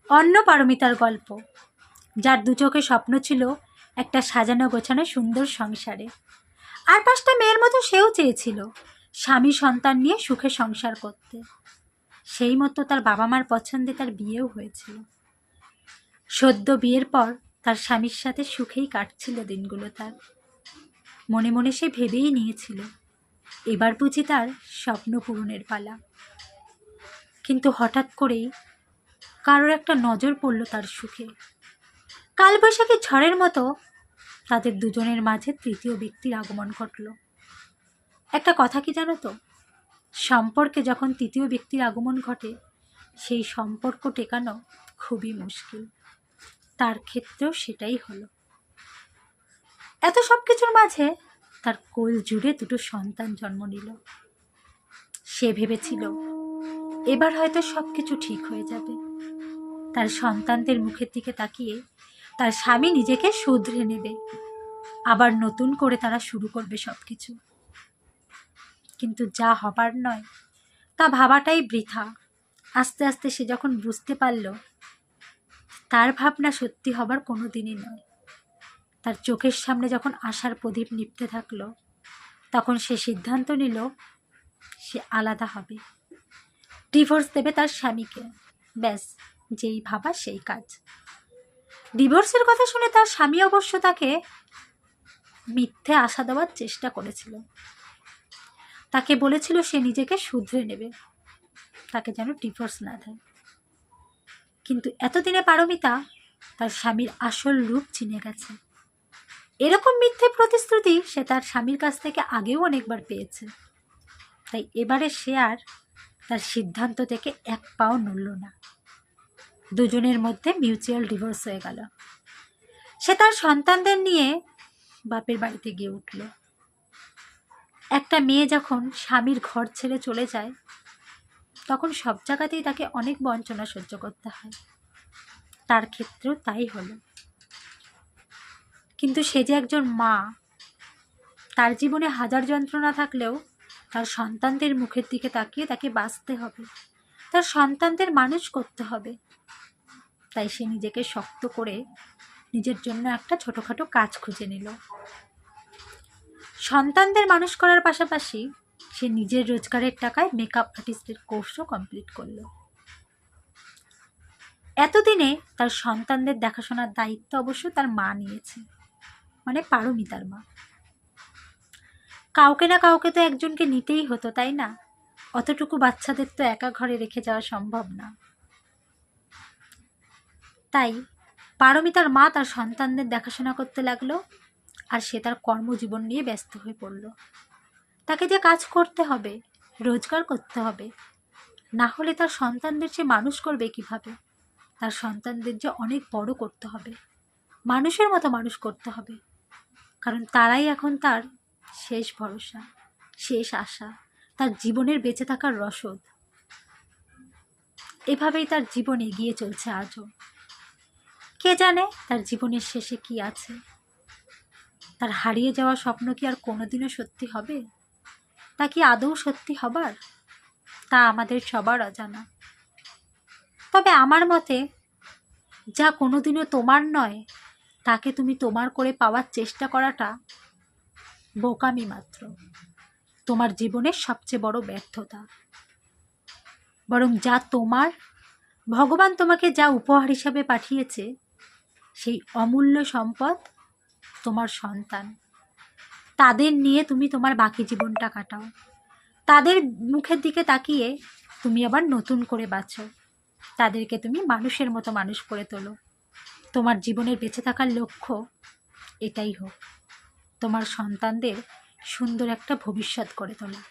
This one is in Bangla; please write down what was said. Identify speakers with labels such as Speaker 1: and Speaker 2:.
Speaker 1: অন্য পারমিতার গল্প, যার দু চোখে স্বপ্ন ছিল একটা সাজানো গোছানো সুন্দর সংসারে। আর 5টা মেয়ের মতো সেও চেয়েছিল স্বামী সন্তান নিয়ে সুখে সংসার করতে। সেই মতো তার বাবা মার পছন্দে তার বিয়েও হয়েছিল। সদ্য বিয়ের পর তার স্বামীর সাথে সুখেই কাটছিল দিনগুলো তার। মনে মনে সে ভেবেই নিয়েছিল এবার বুঝি তার স্বপ্ন পূরণের পালা। কিন্তু হঠাৎ করেই কারোর একটা নজর পড়ল তার সুখে। কালবৈশাখী ঝড়ের মতো তাদের দুজনের মাঝে তৃতীয় ব্যক্তির আগমন ঘটল। একটা কথা কি জানো তো, সম্পর্কে যখন তৃতীয় ব্যক্তির আগমন ঘটে সেই সম্পর্ক টেকানো খুবই মুশকিল। তার ক্ষেত্রেও সেটাই হলো। এত সব কিছুর মাঝে তার কোল জুড়ে 2টো সন্তান জন্ম নিল। সে ভেবেছিল এবার হয়তো সব কিছু ঠিক হয়ে যাবে। তার সন্তানদের মুখের দিকে তাকিয়ে তার স্বামী নিজেকে শুধরে নেবে, আবার নতুন করে তারা শুরু করবে সব কিছু। কিন্তু যা হবার নয় তা ভাবাটাই বৃথা। আস্তে আস্তে সে যখন বুঝতে পারল তার ভাবনা সত্যি হবার কোনো দিনই নয়, তার চোখের সামনে যখন আশার প্রদীপ নিভতে থাকলো, তখন সে সিদ্ধান্ত নিল সে আলাদা হবে, ডিভোর্স দেবে তার স্বামীকে। ব্যাস, যেই ভাবা সেই কাজ। ডিভোর্সের কথা শুনে তার স্বামী অবশ্য তাকে মিথ্যে আশা দেওয়ার চেষ্টা করেছিল। তাকে বলেছিল সে নিজেকে শুধরে নেবে, তাকে যেন ডিভোর্স না দেয়। কিন্তু এতদিনে পারমিতা তার স্বামীর আসল রূপ চিনে গেছে। এরকম মিথ্যে প্রতিশ্রুতি সে তার স্বামীর কাছ থেকে আগেও অনেকবার পেয়েছে। তাই এবারে সে আর তার সিদ্ধান্ত থেকে এক পাও নড়ল না। দুজনের মধ্যে মিউচুয়াল ডিভোর্স হয়ে গেল। সে তার সন্তানদের নিয়ে বাপের বাড়িতে গিয়ে উঠল। একটা মেয়ে যখন স্বামীর ঘর ছেড়ে চলে যায় তখন সব জায়গাতেই তাকে অনেক বঞ্চনা সহ্য করতে হয়। তার ক্ষেত্রেও তাই হলো। কিন্তু সে যে একজন মা, তার জীবনে হাজার যন্ত্রণা থাকলেও তার সন্তানদের মুখের দিকে তাকিয়ে তাকে বাঁচতে হবে, তার সন্তানদের মানুষ করতে হবে। তাই সে নিজেকে শক্ত করে নিজের জন্য একটা ছোটোখাটো কাজ খুঁজে নিল। সন্তানদের মানুষ করার পাশাপাশি সে নিজের রোজগারের টাকায় মেকআপ আর্টিস্টের কোর্সও কমপ্লিট করল। এতদিনে তার সন্তানদের দেখাশোনার দায়িত্ব অবশ্য তার মা নিয়েছে, মানে পারমিতার মা। কাউকে না কাউকে তো একজনকে নিতেই হতো, তাই না? অতটুকু বাচ্চাদের তো একা ঘরে রেখে যাওয়া সম্ভব না। তাই পারমিতার মা তার সন্তানদের দেখাশোনা করতে লাগলো, আর সে তার কর্মজীবন নিয়ে ব্যস্ত হয়ে পড়ল। তাকে যে কাজ করতে হবে, রোজগার করতে হবে, না হলে তার সন্তানদের সে মানুষ করবে কিভাবে? তার সন্তানদের যে অনেক বড় করতে হবে, মানুষের মতো মানুষ করতে হবে, কারণ তারাই এখন তার শেষ ভরসা, শেষ আশা, তার জীবনের বেঁচে থাকার রসদ। এভাবেই তার জীবন এগিয়ে চলছে আজও। কে জানে তার জীবনের শেষে কি আছে? তার হারিয়ে যাওয়া স্বপ্ন কি আর কোনোদিনও সত্যি হবে? তা কি আদৌ সত্যি হবার? তা আমাদের সবার অজানা। তবে আমার মতে, যা কোনোদিনও তোমার নয় তাকে তুমি তোমার করে পাওয়ার চেষ্টা করাটা বোকামি মাত্র, তোমার জীবনের সবচেয়ে বড় ব্যর্থতা। বরং যা তোমার, ভগবান তোমাকে যা উপহার হিসাবে পাঠিয়েছে, সেই অমূল্য সম্পদ তোমার সন্তান। তাদের নিয়ে তুমি তোমার বাকি জীবনটা কাটাও। তাদের মুখের দিকে তাকিয়ে তুমি আবার নতুন করে বাঁচো। তাদেরকে তুমি মানুষের মতো মানুষ করে তোলো। তোমার জীবনের বেঁচে থাকার লক্ষ্য এটাই হোক, তোমার সন্তানদের সুন্দর একটা ভবিষ্যৎ করে তোলা।